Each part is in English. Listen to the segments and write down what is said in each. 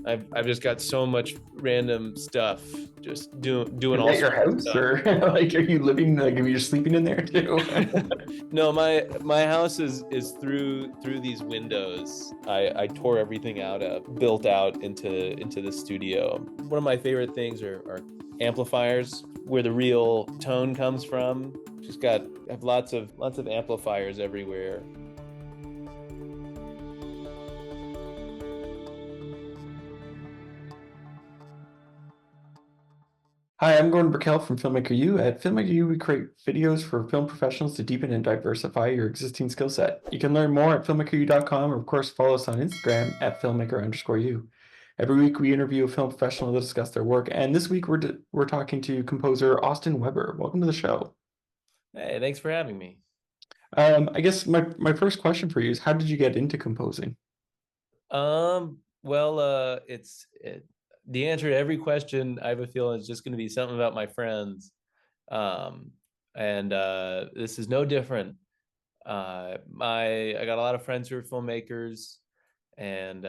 I've just got so much random stuff, just doing Is all that your sorts of house, stuff. or like, are you living, like, are you sleeping in there too? No, my house is through these windows. I tore everything out of, built out into the studio. One of my favorite things are amplifiers, where the real tone comes from. Just got have lots of amplifiers everywhere. Hi, I'm Gordon Burkell from Filmmaker U. At Filmmaker U, we create videos for film professionals to deepen and diversify your existing skill set. You can learn more at filmmakeru.com, or of course, follow us on Instagram at filmmaker_u. Every week, we interview a film professional to discuss their work, and this week we're talking to composer Austin Weber. Welcome to the show. Hey, thanks for having me. I guess my first question for you is, how did you get into composing? Well, the answer to every question I have a feeling is just going to be something about my friends. Um, and this is no different. I got a lot of friends who are filmmakers, and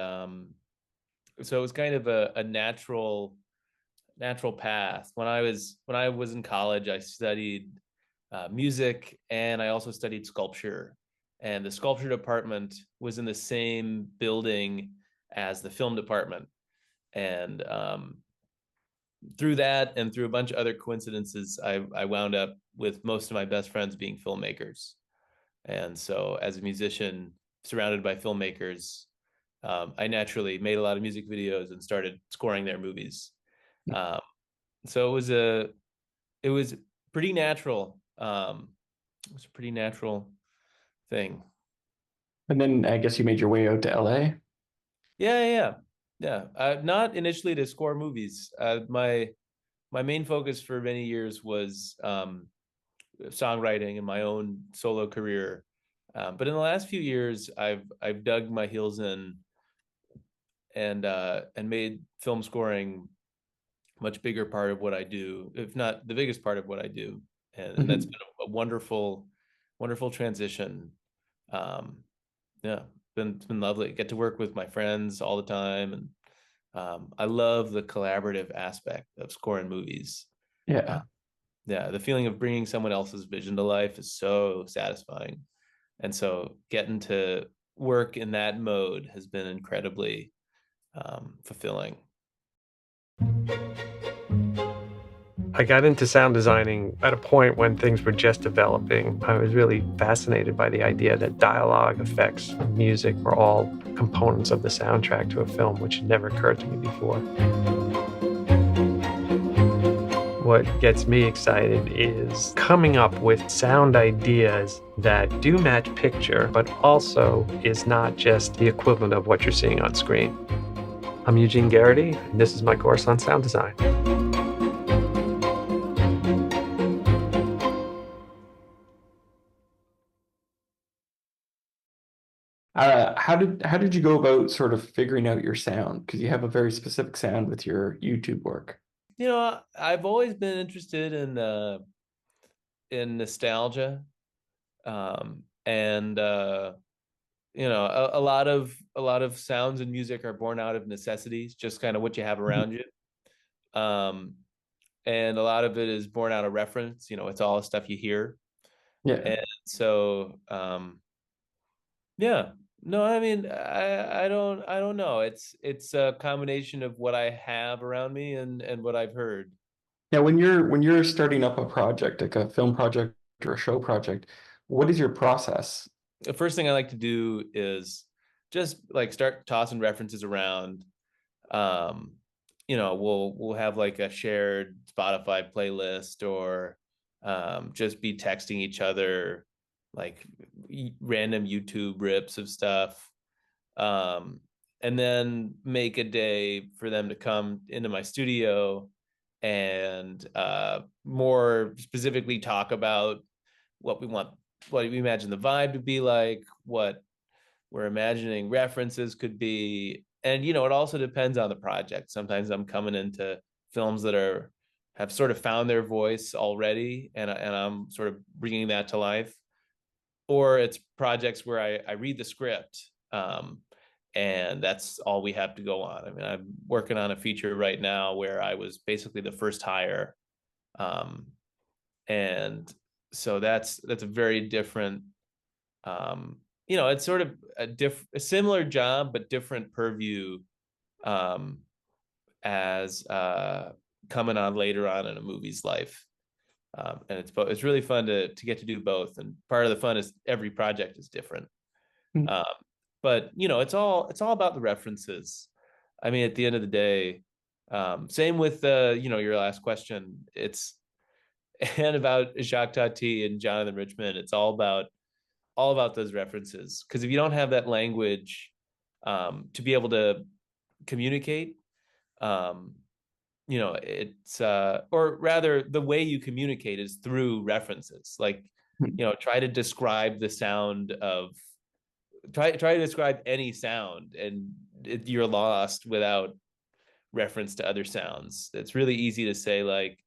so it was kind of a natural path. When I was in college, I studied music, and I also studied sculpture. And the sculpture department was in the same building as the film department. And through that and through a bunch of other coincidences, I wound up with most of my best friends being filmmakers. And so, as a musician surrounded by filmmakers, I naturally made a lot of music videos and started scoring their movies. Um, so it was pretty natural. It was a pretty natural thing. And then I guess you made your way out to LA. Yeah. Not initially to score movies. My main focus for many years was songwriting and my own solo career. But in the last few years, I've dug my heels in and made film scoring a much bigger part of what I do, if not the biggest part of what I do. And that's Mhm. been a wonderful transition. Um, yeah, it's been lovely. Get to work with my friends all the time, and I love the collaborative aspect of scoring movies. Uh, Yeah. yeah, the feeling of bringing someone else's vision to life is so satisfying, and so getting to work in that mode has been incredibly fulfilling. I got into sound designing at a point when things were just developing. I was really fascinated by the idea that dialogue, effects, and music were all components of the soundtrack to a film, which had never occurred to me before. What gets me excited is coming up with sound ideas that do match picture, but also is not just the equivalent of what you're seeing on screen. I'm Eugene Garrity, and this is my course on sound design. How did you go about sort of figuring out your sound? Because you have a very specific sound with your YouTube work. I've always been interested in nostalgia, and a lot of sounds and music are born out of necessities, just kind of what you have Mhm. around you. Um, and a lot of it is born out of reference. It's all stuff you hear. Yeah. And so, yeah, no, I mean, I don't know. It's a combination of what I have around me and what I've heard. Now, when you're starting up a project, like a film project or a show project, what is your process? The first thing I like to do is just like start tossing references around. Um, we'll have like a shared Spotify playlist, or just be texting each other like random YouTube rips of stuff. Um, and then make a day for them to come into my studio and more specifically talk about what we want, what we imagine the vibe to be like, what we're imagining references could be. And it also depends on the project. Sometimes I'm coming into films that have sort of found their voice already, and I'm sort of bringing that to life. Or it's projects where I read the script, and that's all we have to go on. I mean, I'm working on a feature right now where I was basically the first hire, and so that's a very different, it's sort of a similar job but different purview, um, as coming on later on in a movie's life. And it's really fun to get to do both. And part of the fun is every project is different. Mm. Um, but it's all about the references. I mean, at the end of the day, same with your last question. It's and about Jacques Tati and Jonathan Richman. It's all about those references. Because if you don't have that language to be able to communicate, um, it's or rather the way you communicate is through references. Like, try to describe the sound of try to describe any sound, and you're lost without reference to other sounds. It's really easy to say, like,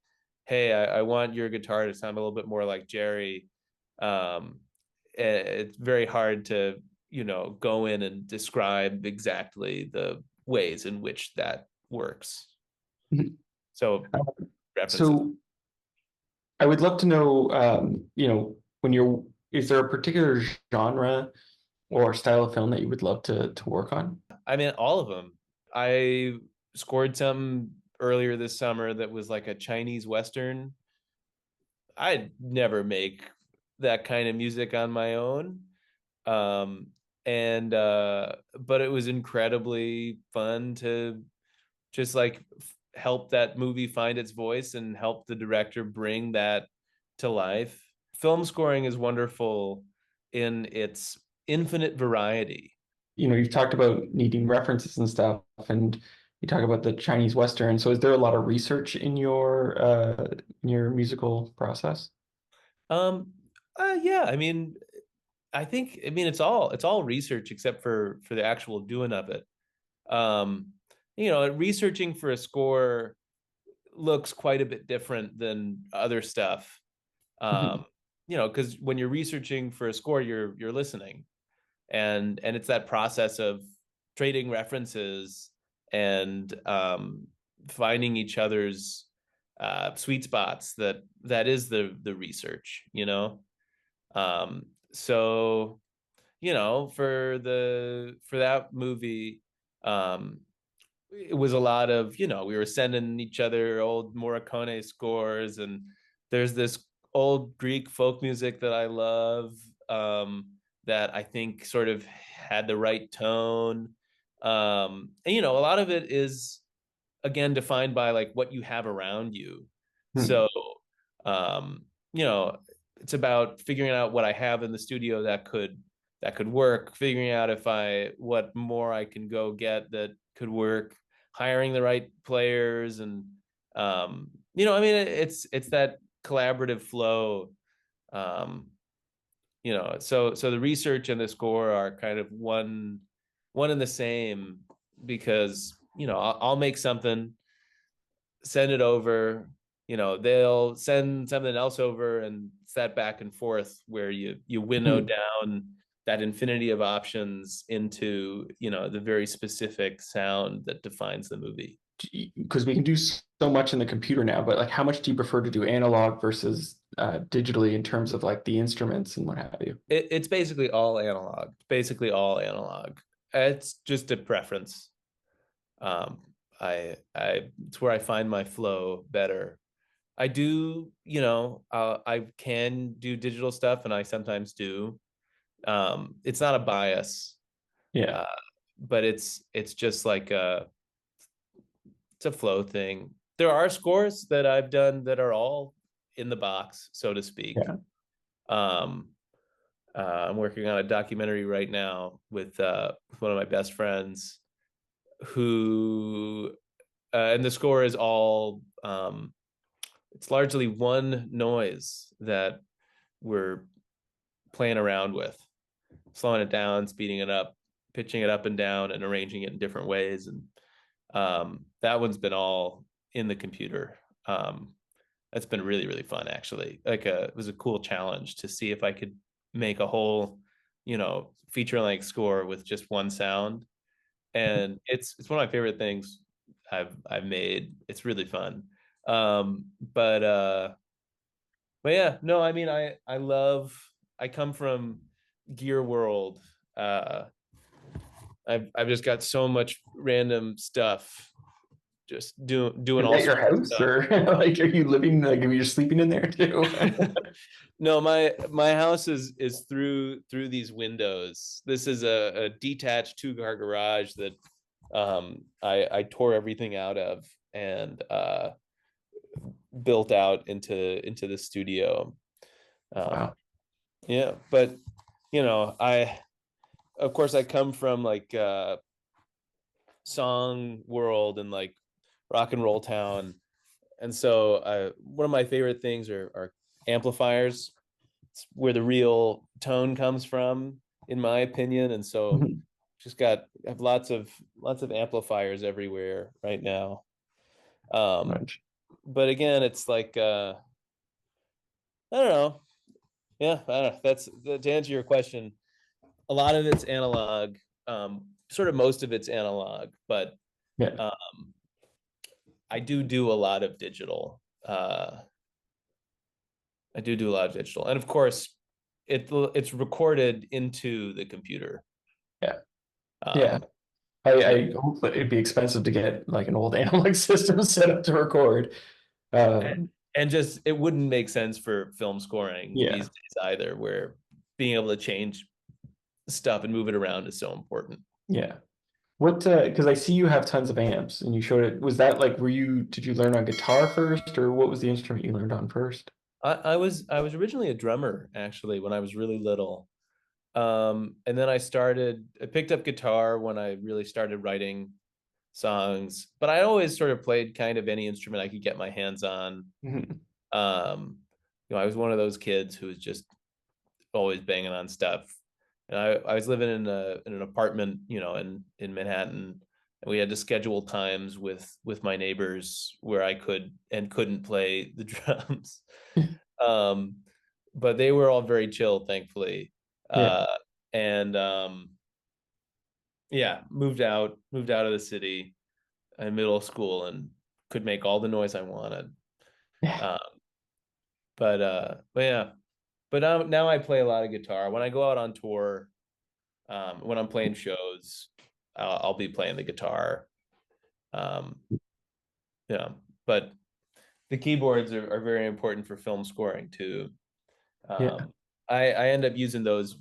hey, I want your guitar to sound a little bit more like Jerry. It's very hard to go in and describe exactly the ways in which that works. So references. So I would love to know, is there a particular genre or style of film that you would love to work on? I mean, all of them. I scored some earlier this summer that was like a Chinese Western. I'd never make that kind of music on my own. Um, and but it was incredibly fun to just like help that movie find its voice and help the director bring that to life. Film scoring is wonderful in its infinite variety. You've talked about needing references and stuff, and you talk about the Chinese Western. So is there a lot of research in your musical process? Um, yeah, I mean, it's all research except for the actual doing of it. Um, researching for a score looks quite a bit different than other stuff. Mhm. Because when you're researching for a score, you're listening, and it's that process of trading references and finding each other's sweet spots. That is the research. So for that movie, it was a lot of, we were sending each other old Morricone scores, and there's this old Greek folk music that I love, that I think sort of had the right tone. And a lot of it is again defined by like what you have around you. Hmm. So um, you know, it's about figuring out what I have in the studio that could work, figuring out if I what more I can go get that could work, hiring the right players, and I mean, it's that collaborative flow. Um, so the research and the score are kind of one and the same, because I'll make something, send it over, they'll send something else over, and it's that back and forth where you winnow Hmm. down that infinity of options into the very specific sound that defines the movie. Because we can do so much in the computer now, but like how much do you prefer to do analog versus digitally in terms of like the instruments and what have you? It's basically all analog. Basically all analog. It's just a preference. um I it's where I find my flow better. I do, I can do digital stuff, and I sometimes do. It's not a bias, Yeah. uh, but it's just like it's a flow thing. There are scores that I've done that are all in the box, so to speak. Yeah. Um, I'm working on a documentary right now with one of my best friends, who and the score is all it's largely one noise that we're playing around with, slowing it down, speeding it up, pitching it up and down, and arranging it in different ways. And that one's been all in the computer. That's been really, really fun, actually. It was a cool challenge to see if I could make a whole, feature length score with just one sound. and it's one of my favorite things I've made. It's really fun. But yeah, no, I mean, I come from gear world. I've just got so much random stuff, just doing Is all that your sorts of house, stuff. or like, are you living, like, are you sleeping in there too? No, my house is through these windows. This is a detached 2-car garage that I tore everything out of and built out into the studio. Wow. Yeah, but I of course I come from like song world and like rock and roll town, and so one of my favorite things are amplifiers. It's where the real tone comes from, in my opinion, and so Mhm. I have lots of amplifiers everywhere right now. um Right. but again, it's like I don't know. Yeah, I don't know. That's to answer your question. A lot of it's analog. Sort of most of it's analog, but Yeah. um, I do a lot of digital. I do a lot of digital, and of course, it's recorded into the computer. Yeah. Yeah. Um, yeah, I hope that it'd be expensive to get like an old analog system set up to record. and, Um, and just it wouldn't make sense for film scoring yeah. these days either, where being able to change stuff and move it around is so important. Yeah. What, because I see you have tons of amps and you showed it. Was that like, did you learn on guitar first, or what was the instrument you learned on first? I was originally a drummer actually when I was really little. And then I picked up guitar when I really started writing songs, but I always sort of played kind of any instrument I could get my hands on. Mhm. I was one of those kids who was just always banging on stuff. And I was living in an apartment, in Manhattan, and we had to schedule times with my neighbors where I could and couldn't play the drums. Um, but they were all very chill, thankfully. Yeah. Uh, and yeah, moved out of the city in middle school and could make all the noise I wanted. Yeah. Um, but yeah, but now I play a lot of guitar when I go out on tour. When I'm playing shows, I'll be playing the guitar. Um, yeah, but the keyboards are very important for film scoring too. Yeah. Um, I end up using those.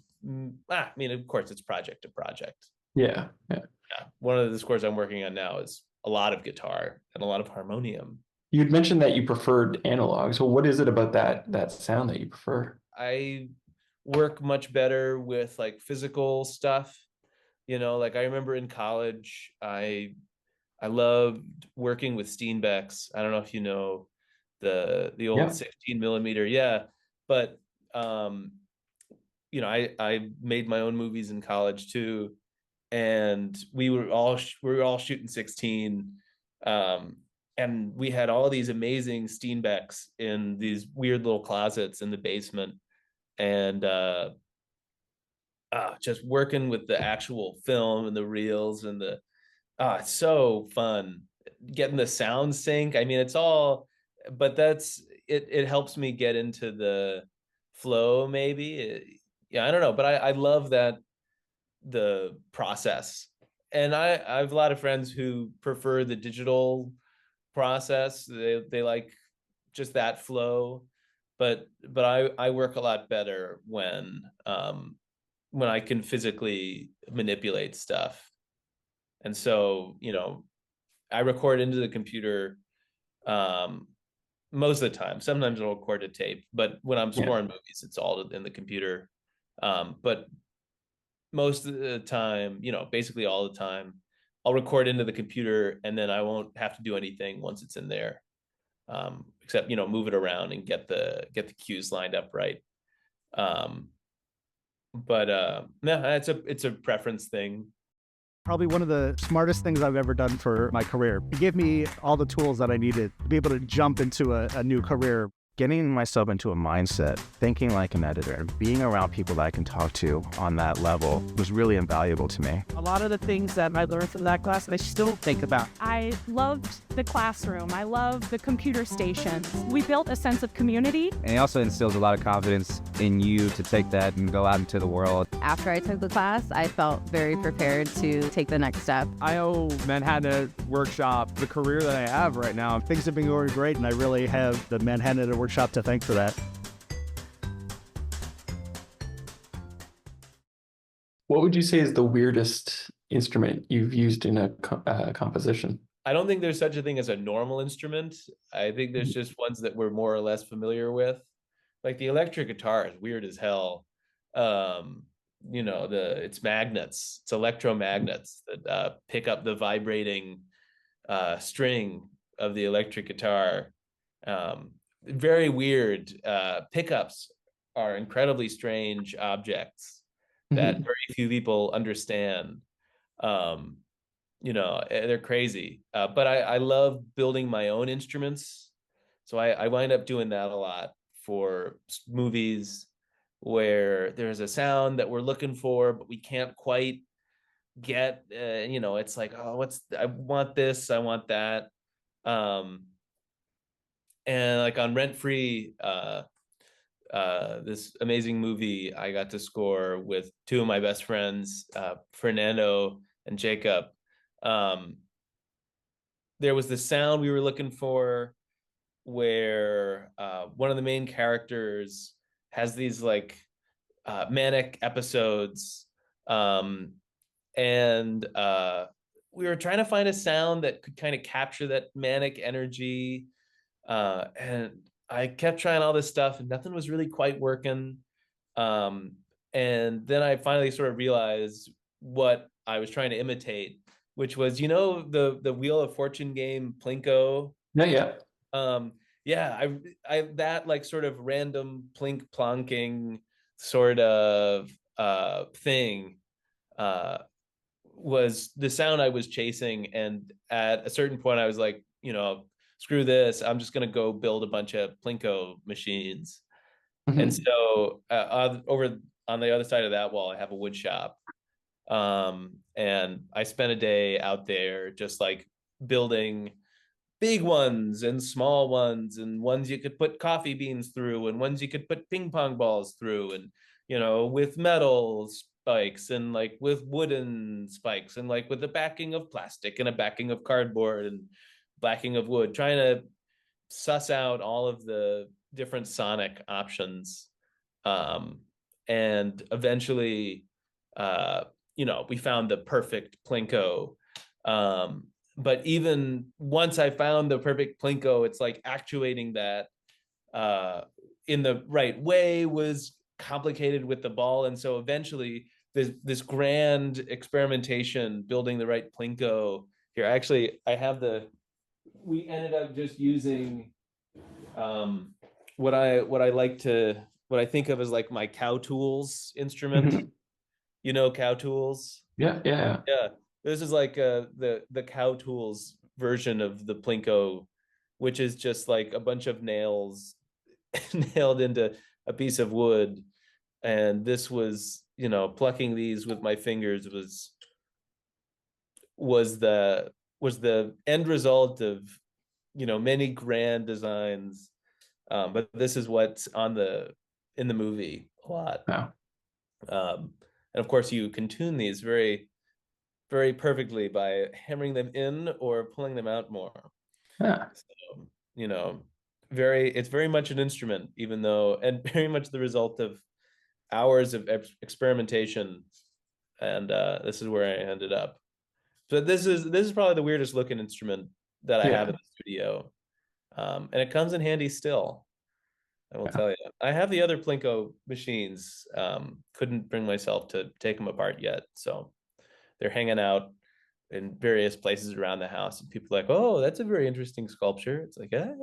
I mean, of course, it's project to project. Yeah. Yeah. Yeah, one of the scores I'm working on now is a lot of guitar and a lot of harmonium. You'd mentioned that you preferred analog. So what is it about that sound that you prefer? I work much better with like physical stuff. Like I remember in college, I loved working with Steenbecks. I don't know if you know the old Yeah. 16 millimeter. Yeah, but um, I made my own movies in college too, and we were all shooting 16, um, and we had all these amazing Steenbecks in these weird little closets in the basement, and just working with the actual film and the reels and it's so fun getting the sound sync. I mean, it's all, but that's it. It helps me get into the flow, maybe. Yeah, I don't know, but I love that the process. And I have a lot of friends who prefer the digital process. They like just that flow, but I work a lot better when I can physically manipulate stuff. And so, I record into the computer um, most of the time. Sometimes I'll record to tape, but when I'm Yeah. scoring movies, it's all in the computer. But most of the time, basically all the time, I'll record into the computer and then I won't have to do anything once it's in there, except move it around and get the cues lined up right. Um, but no, it's a preference thing. Probably one of the smartest things I've ever done for my career. It gave me all the tools that I needed to be able to jump into a new career. getting myself into a mindset, thinking like an editor, and being around people that I can talk to on that level was really invaluable to me. A lot of the things that I learned from that class, I still think about. I loved the classroom. I loved the computer stations. We built a sense of community. And it also instills a lot of confidence in you to take that and go out into the world. After I took the class, I felt very prepared to take the next step. I owe Manhattan Workshop the career that I have right now. Things have been going great, and I really have the Manhattan Workshop to thank for that. What would you say is the weirdest instrument you've used in a composition? I don't think there's such a thing as a normal instrument. I think there's just ones that we're more or less familiar with. Like the electric guitar is weird as hell. It's magnets, it's electromagnets that pick up the vibrating string of the electric guitar. Very weird. Pickups are incredibly strange objects that very few people understand. They're crazy. But I love building my own instruments. So I wind up doing that a lot for movies where there's a sound that we're looking for, but we can't quite get, it's like, oh, I want this, I want that. And like on Rent Free, this amazing movie I got to score with two of my best friends, Fernando and Jacob. There was the sound we were looking for where one of the main characters has these like manic episodes, and we were trying to find a sound that could kind of capture that manic energy, and I kept trying all this stuff and nothing was really quite working. And then I finally sort of realized what I was trying to imitate, which was, the Wheel of Fortune game, Plinko. Yeah. I that like sort of random plink plonking sort of thing was the sound I was chasing. And at a certain point I was like, screw this, I'm just going to go build a bunch of Plinko machines. And so over on the other side of that wall, I have a wood shop. And I spent a day out there just like building big ones and small ones, and ones you could put coffee beans through, and ones you could put ping pong balls through, and with metal spikes, and like with wooden spikes, and like with the backing of plastic and a backing of cardboard and backing of wood, trying to suss out all of the different sonic options. And eventually we found the perfect Plinko. But even once I found the perfect Plinko, it's like actuating that in the right way was complicated with the ball. And so eventually this grand experimentation, building the right Plinko here. Actually, we ended up just using what I think of as like my Cow Tools instrument. Cow Tools? Yeah. This is like the Cow Tools version of the Plinko, which is just like a bunch of nails nailed into a piece of wood. And this was, plucking these with my fingers was the end result of, many grand designs. But this is what's in the movie a lot. Wow. And of course you can tune these very, very perfectly by hammering them in or pulling them out more. Yeah. So, it's very much an instrument, and very much the result of hours of experimentation. And this is where I ended up. So this is probably the weirdest looking instrument that I have in the studio. And it comes in handy still, I will tell you. I have the other Plinko machines, couldn't bring myself to take them apart yet. So they're hanging out in various places around the house, and people are like, oh, that's a very interesting sculpture. It's like, yeah,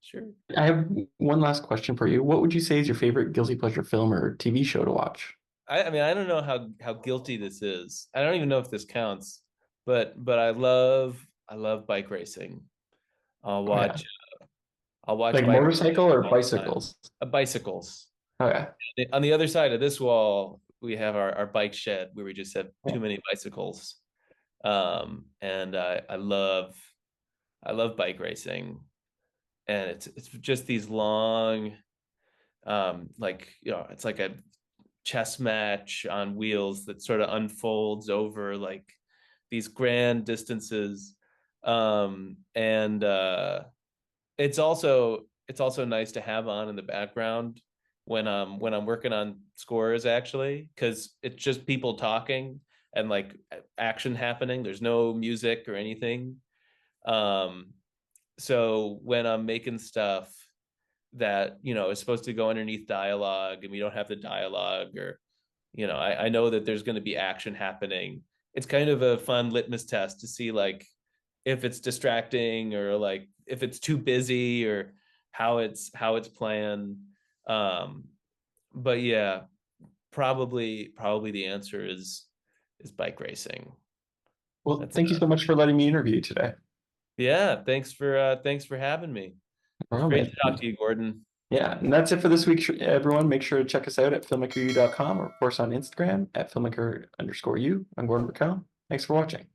sure. I have one last question for you. What would you say is your favorite guilty pleasure film or TV show to watch? I mean, I don't know how guilty this is. I don't even know if this counts, but I love bike racing. I'll watch I'll watch Like bike motorcycle or all the time. bicycles? Bicycles. Okay. On the other side of this wall, we have our bike shed where we just have too many bicycles. And I love bike racing, and it's just these long, like, you know, it's like a chess match on wheels that sort of unfolds over like these grand distances. And it's also nice to have on in the background when I'm working on scores, actually, because it's just people talking and like action happening. There's no music or anything. So when I'm making stuff that, you know, is supposed to go underneath dialogue and we don't have the dialogue, or, you know, I know that there's going to be action happening. It's kind of a fun litmus test to see like if it's distracting or like if it's too busy or how it's planned. But yeah, probably the answer is bike racing. Well, thank you so much for letting me interview you today. Yeah, thanks for having me. It's great to talk to you, Gordon. Yeah, and that's it for this week, everyone. Make sure to check us out at filmmakeru.com or of course on Instagram at filmmaker_u. I'm Gordon Burkell. Thanks for watching.